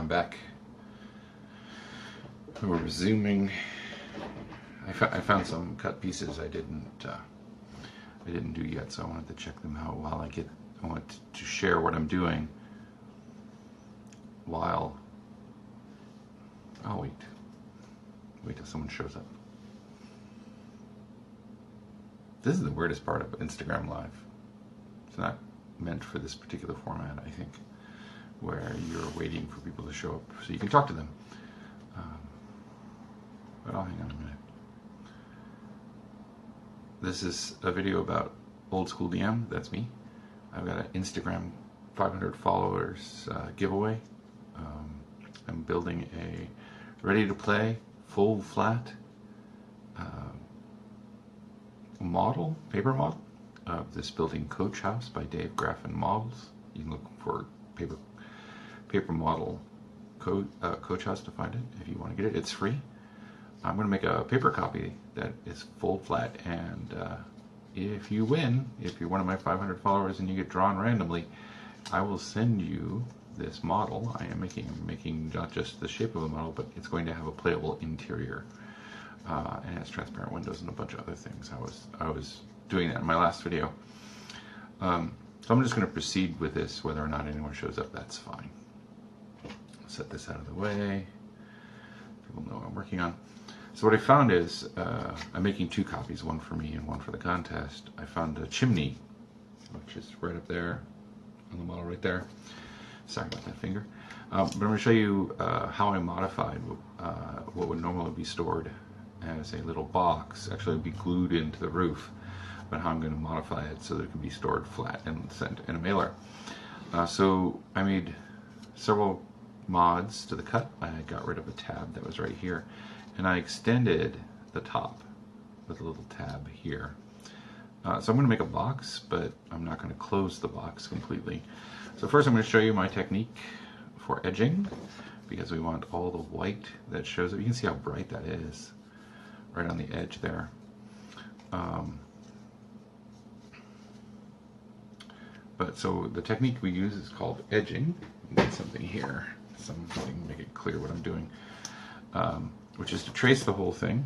I'm back. We're resuming. I found some cut pieces I didn't do yet, so I wanted to check them out while I want to share what I'm doing while. Oh wait till someone shows up. This is the weirdest part of Instagram Live. It's not meant for this particular format, I think, where you're waiting for people to show up so you can talk to them. But I'll hang on a minute. This is a video about OldSchoolDM. That's me. I've got an Instagram 500 followers giveaway. I'm building a ready-to-play, full flat paper model of this building Coach House by Dave Graffin Models. You can look for paper model Coach House to find it if you want to get it. It's free. I'm going to make a paper copy that is full flat, and if you win, if you're one of my 500 followers and you get drawn randomly, I will send you this model. I am making not just the shape of a model, but it's going to have a playable interior, and it has transparent windows and a bunch of other things. I was doing that in my last video. So I'm just going to proceed with this. Whether or not anyone shows up, that's fine. I'll set this out of the way. People know what I'm working on. So what I found is, I'm making two copies, one for me and one for the contest. I found a Chimney, which is right up there on the model right there. Sorry about that finger. But I'm going to show you how I modified what would normally be stored as a little box. Actually, it would be glued into the roof, but how I'm going to modify it so that it can be stored flat and sent in a mailer. So I made several mods to the cut. I got rid of a tab that was right here, and I extended the top with a little tab here. So I'm going to make a box, but I'm not going to close the box completely. So first I'm going to show you my technique for edging, because we want all the white that shows up. You can see how bright that is right on the edge there. But so the technique we use is called edging. Get something here, something to make it clear what I'm doing, which is to trace the whole thing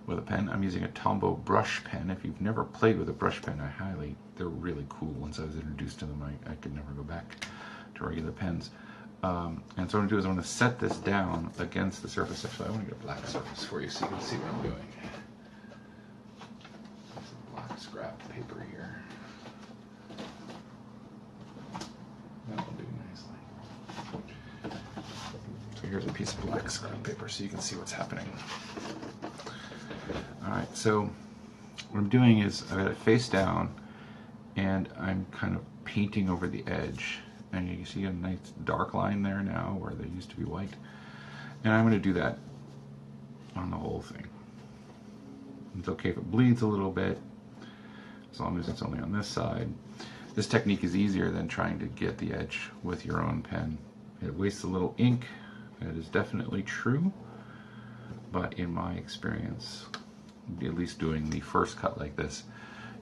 with a pen. I'm using a Tombow brush pen. If you've never played with a brush pen, they're really cool. Once I was introduced to them, I could never go back to regular pens. And so what I'm going to do is I'm going to set this down against the surface. Actually, I want to get a black surface for you so you can see what I'm doing. There's some black scrap paper here. That'll do nicely. So here's a piece of black scrap paper so you can see what's happening. Alright, so what I'm doing is I've got it face down, and I'm kind of painting over the edge. And you can see a nice dark line there now where there used to be white. And I'm going to do that on the whole thing. It's okay if it bleeds a little bit, as long as it's only on this side. This technique is easier than trying to get the edge with your own pen. It wastes a little ink. That is definitely true. But in my experience, at least doing the first cut like this,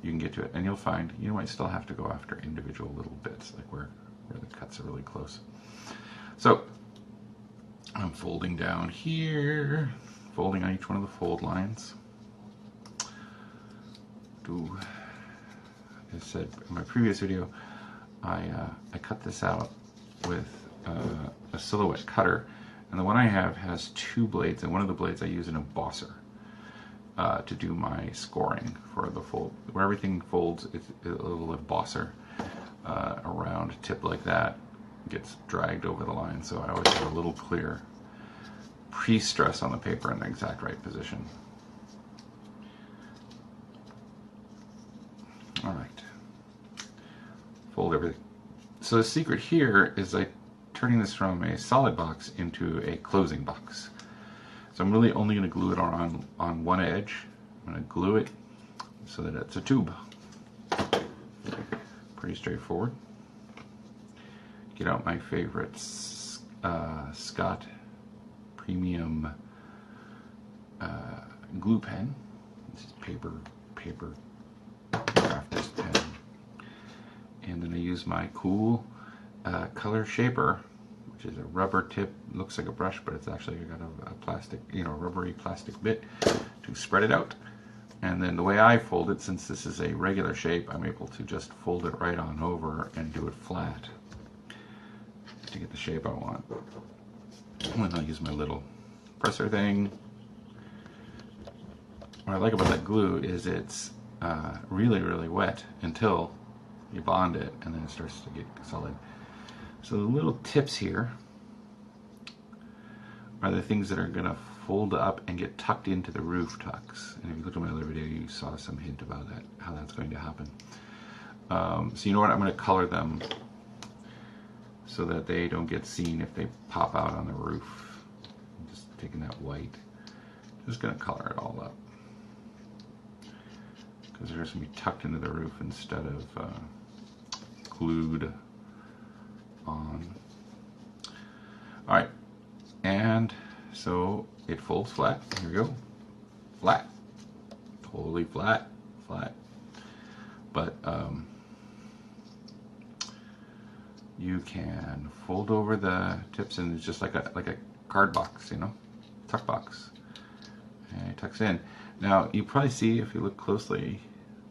you can get to it. And you'll find you might still have to go after individual little bits, like where the cuts are really close. So I'm folding down here, folding on each one of the fold lines. As I said in my previous video, I cut this out with a silhouette cutter, and the one I have has two blades, and one of the blades I use an embosser to do my scoring for the fold. Where everything folds, it's a little embosser around a tip like that, gets dragged over the line, so I always have a little clear pre-stress on the paper in the exact right position. Alright, fold everything. So the secret here is turning this from a solid box into a closing box. So I'm really only going to glue it on one edge. I'm going to glue it so that it's a tube. Pretty straightforward. Get out my favorite Scott Premium glue pen. This is paper crafter's pen. And then I use my cool color shaper, which is a rubber tip. Looks like a brush, but it's actually got a plastic, rubbery plastic bit to spread it out. And then the way I fold it, since this is a regular shape, I'm able to just fold it right on over and do it flat to get the shape I want. And then I'll use my little presser thing. What I like about that glue is it's really, really wet until you bond it, and then it starts to get solid. So the little tips here are the things that are going to fold up and get tucked into the roof tucks. And if you look at my other video, you saw some hint about that, how that's going to happen. So you know what, I'm going to color them so that they don't get seen if they pop out on the roof. I'm just taking that white, just going to color it all up, because they're just going to be tucked into the roof instead of glued on. All right, and so it folds flat. Here we go, flat, totally flat, flat. But you can fold over the tips, and it's just like a card box, tuck box, and it tucks in. Now you probably see, if you look closely,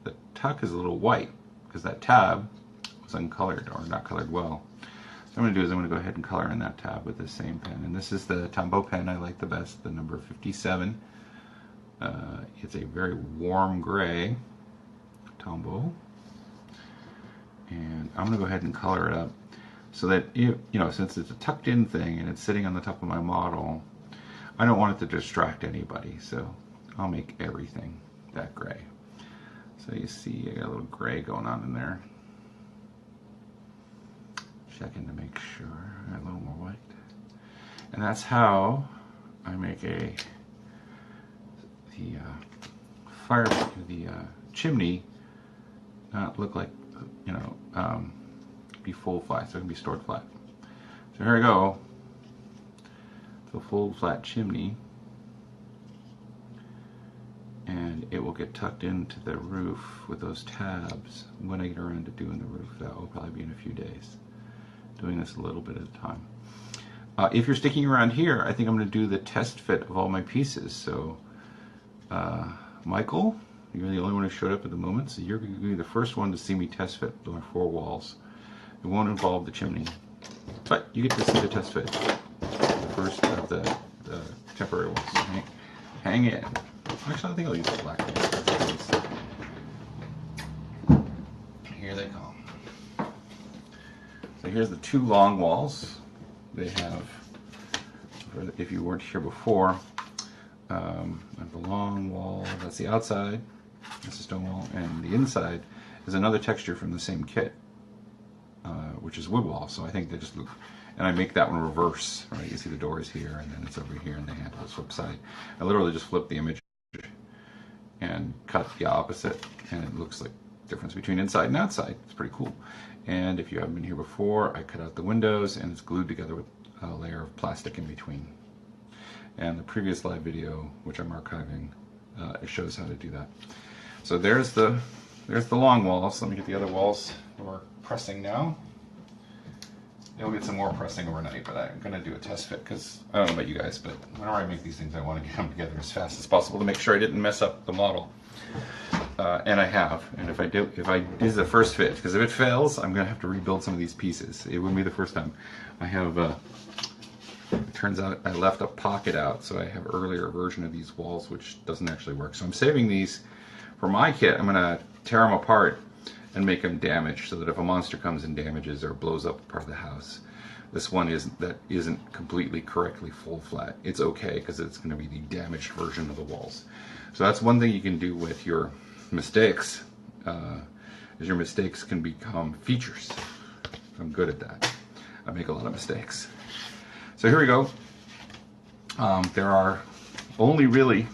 the tuck is a little white because that tab was uncolored or not colored well. So what I'm going to do is I'm going to go ahead and color in that tab with this same pen, and this is the Tombow pen I like the best, the number 57. It's a very warm gray Tombow, and I'm going to go ahead and color it up so that since it's a tucked in thing and it's sitting on the top of my model, I don't want it to distract anybody, so I'll make everything that gray. So you see I got a little gray going on in there. Checking to make sure I got a little more white. And that's how I make the chimney not look like, be full flat, so it can be stored flat. So here I go. So full flat chimney, and it will get tucked into the roof with those tabs when I get around to doing the roof. That will probably be in a few days. Doing this a little bit at a time. If you're sticking around here, I think I'm going to do the test fit of all my pieces. So, Michael, you're the only one who showed up at the moment, so you're going to be the first one to see me test fit my 4 walls. It won't involve the chimney, but you get to see the test fit, the first of the temporary walls. So hang in. Actually, I think I'll use the black one. Here they come. So here's the 2 long walls. They have, if you weren't here before, the long wall, that's the outside, that's the stone wall, and the inside is another texture from the same kit, which is wood wall. So I think they just look, and I make that one reverse, right? You see the door is here, and then it's over here, and the handle is flip side. I literally just flip the image and cut the opposite, and it looks like the difference between inside and outside. It's pretty cool. And if you haven't been here before, I cut out the windows, and it's glued together with a layer of plastic in between. And the previous live video, which I'm archiving, it shows how to do that. So there's the long walls. Let me get the other walls we're pressing now. You'll get some more pressing overnight, but I'm going to do a test fit because I don't know about you guys, but whenever I make these things, I want to get them together as fast as possible to make sure I didn't mess up the model. And I have. And if this is the first fit, because if it fails, I'm going to have to rebuild some of these pieces. It wouldn't be the first time. I have, it turns out I left a pocket out, so I have an earlier version of these walls, which doesn't actually work. So I'm saving these for my kit. I'm going to tear them apart and make them damaged, so that if a monster comes and damages or blows up part of the house, this one isn't completely correctly full flat. It's okay, because it's going to be the damaged version of the walls. So that's one thing you can do with your mistakes, is your mistakes can become features. I'm good at that. I make a lot of mistakes. So here we go. There are only really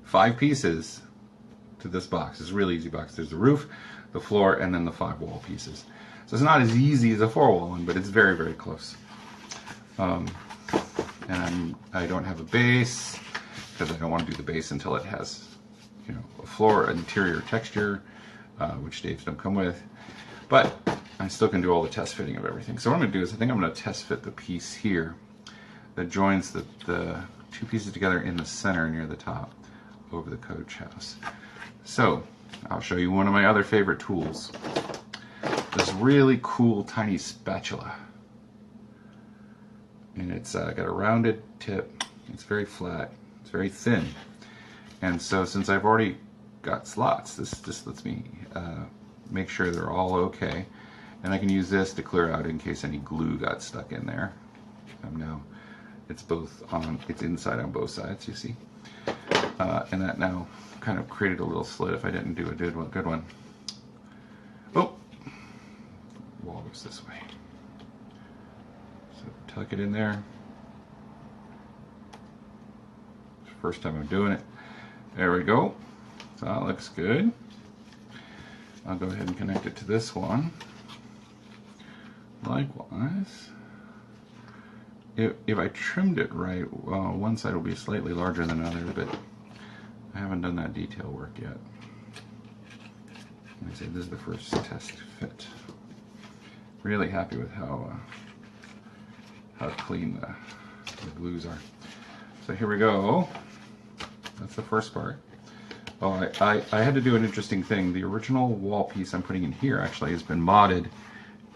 5 pieces to this box. It's a really easy box. There's the roof, the floor, and then the 5 wall pieces. So it's not as easy as a 4 wall one, but it's very, very close. And I don't have a base because I don't want to do the base until it has, a floor, interior texture, which Dave's don't come with. But I still can do all the test fitting of everything. So what I'm going to do is I think I'm going to test fit the piece here that joins the two pieces together in the center near the top over the coach house. So I'll show you one of my other favorite tools. This really cool tiny spatula. And it's got a rounded tip. It's very flat. It's very thin. And so since I've already got slots, this just lets me make sure they're all okay. And I can use this to clear out in case any glue got stuck in there. Now it's it's inside on both sides, you see. And that now kind of created a little slit if I didn't do a good one. Oh, wall goes this way. So tuck it in there. First time I'm doing it. There we go. So that looks good. I'll go ahead and connect it to this one. Likewise, if I trimmed it right, one side will be slightly larger than the other, but I haven't done that detail work yet. Like I say, this is the first test fit. Really happy with how clean the glues are. So here we go. That's the first part. Oh, I had to do an interesting thing. The original wall piece I'm putting in here actually has been modded.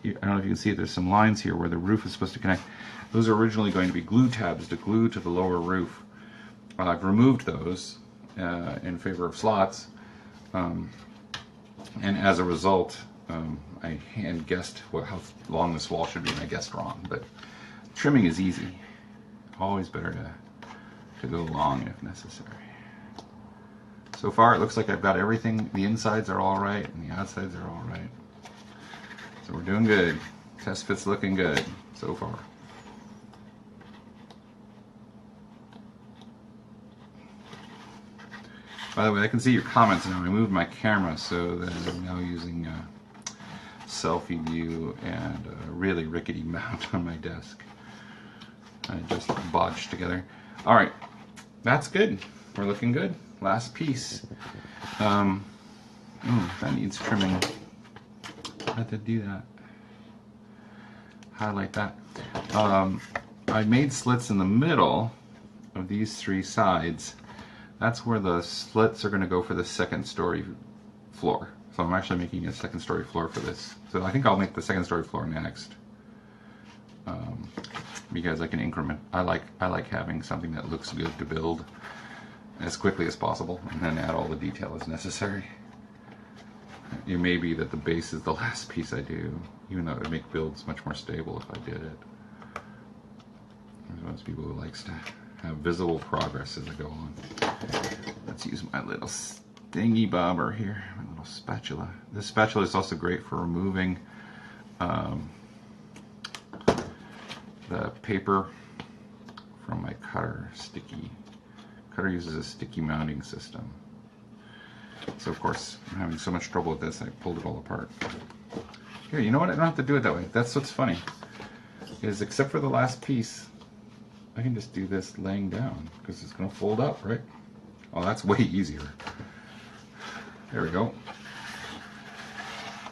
I don't know if you can see it, there's some lines here where the roof is supposed to connect. Those are originally going to be glue tabs to glue to the lower roof. I've removed those in favor of slots. And as a result, I hand guessed how long this wall should be, and I guessed wrong. But trimming is easy. Always better to go long if necessary. So far it looks like I've got everything. The insides are all right and the outsides are all right. So we're doing good. Test fit's looking good so far. By the way, I can see your comments now. I moved my camera so that I'm now using selfie view and a really rickety mount on my desk. I just bodged together. All right, that's good. We're looking good. Last piece. That needs trimming. I had to do that. Highlight that. I made slits in the middle of these three sides. That's where the slits are going to go for the second story floor. So I'm actually making a second story floor for this. So I think I'll make the second story floor next. Because I can increment. I like having something that looks good to build as quickly as possible and then add all the detail as necessary. It may be that the base is the last piece I do, even though it would make builds much more stable if I did it. There's one of those people who likes to have visible progress as I go on. Let's use my little stingy bobber here, my little spatula. This spatula is also great for removing the paper from my cutter. Cutter uses a sticky mounting system. So of course, I'm having so much trouble with this, I pulled it all apart. Here, you know what? I don't have to do it that way. That's what's funny. Is except for the last piece, I can just do this laying down because it's going to fold up, right? Oh, that's way easier. There we go.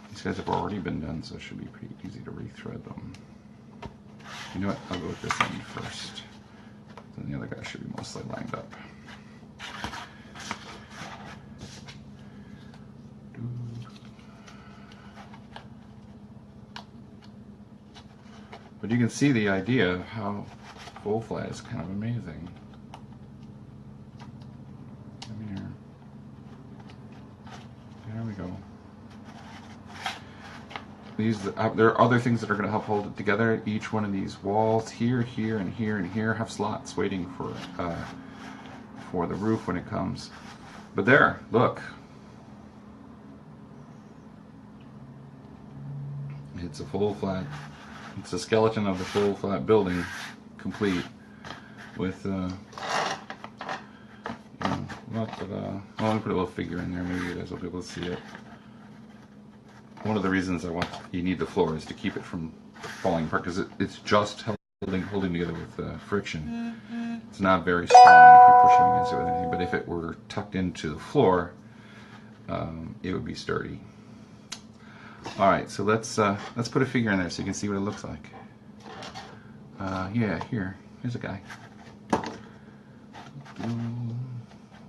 These guys have already been done, so it should be pretty easy to rethread them. You know what? I'll go with this end first. Then the other guy should be mostly lined up. But you can see the idea of how full flat is kind of amazing. Come here. There we go. There are other things that are going to help hold it together. Each one of these walls here, here, and here, and here have slots waiting for the roof when it comes. But there, look. It's a full flat. It's a skeleton of the full flat building, complete with lots of well, let me put a little figure in there. Maybe you guys will be able to see it. One of the reasons you need the floor is to keep it from falling apart, because it's just holding together with friction. It's not very strong if you're pushing against it with anything, but if it were tucked into the floor, it would be sturdy. All right, so let's put a figure in there so you can see what it looks like. Yeah, here's a guy.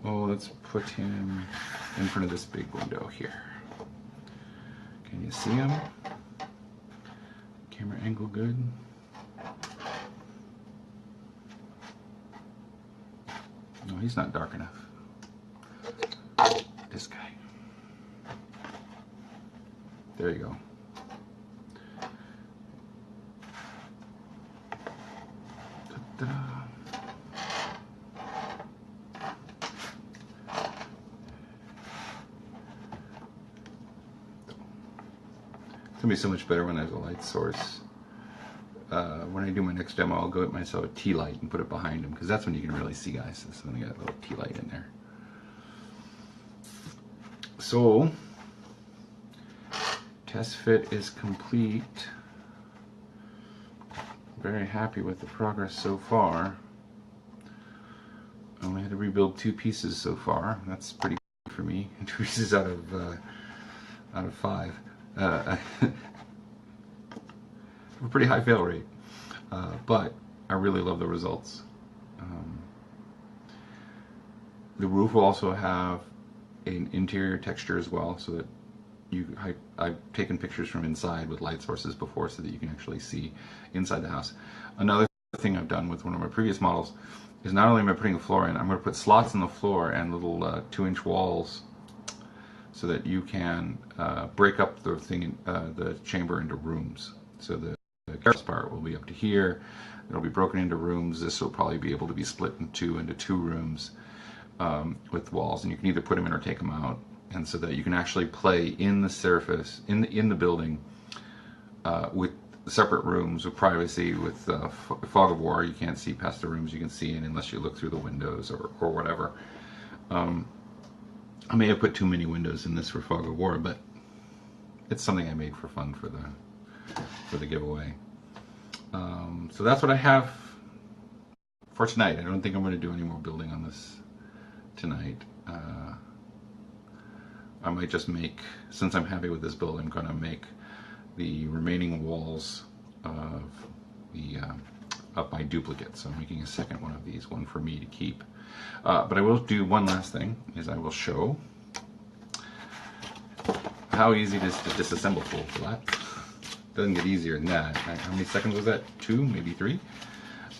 Oh, let's put him in front of this big window here. Can you see him? Camera angle good? No, he's not dark enough. This guy. There you go. Ta-da. It's gonna be so much better when there's a light source. When I do my next demo, I'll go get myself a tea light and put it behind him, because that's when you can really see, guys. So I got a little tea light in there. So, test fit is complete. Very happy with the progress so far. I only had to rebuild 2 pieces so far. That's pretty good for me. 2 pieces out of 5. A pretty high fail rate. But I really love the results. The roof will also have an interior texture as well, so that I've taken pictures from inside with light sources before so that you can actually see inside the house. Another thing I've done with one of my previous models is not only am I putting a floor in, I'm going to put slots in the floor and little 2-inch walls so that you can break up the thing, the chamber into rooms. So the garage part will be up to here. It'll be broken into rooms. This will probably be able to be split into 2 rooms with walls, and you can either put them in or take them out, and so that you can actually play in the surface in the building with separate rooms with privacy. With fog of war, you can't see past the rooms you can see in unless you look through the windows or whatever. I may have put too many windows in this for fog of war, but it's something I made for fun for the giveaway. So that's what I have for tonight. I don't think I'm going to do any more building on this tonight. I might just make, since I'm happy with this build, I'm going to make the remaining walls of my duplicate. So I'm making a second one of these, one for me to keep. But I will do one last thing, is I will show how easy it is to disassemble full flat. Doesn't get easier than that. How many seconds was that? 2, maybe 3?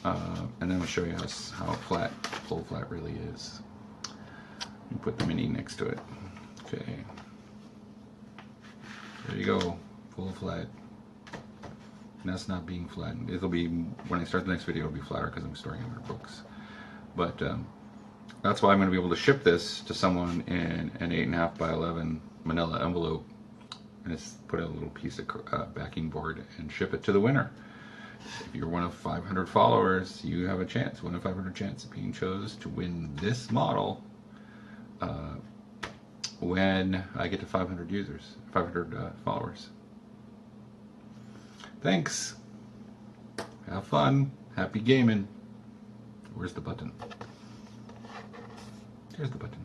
And then I'll show you how full flat really is. And put the mini next to it. Okay. There you go, full flat. And that's not being flattened. It'll be, when I start the next video, it'll be flatter because I'm storing it in my books. But that's why I'm going to be able to ship this to someone in an 8.5 by 11 manila envelope, and just put a little piece of backing board and ship it to the winner. If you're one of 500 followers, you have a chance, 1 in 500 chance of being chosen to win this model when I get to 500 users, 500 followers. Thanks. Have fun. Happy gaming. Where's the button? Here's the button.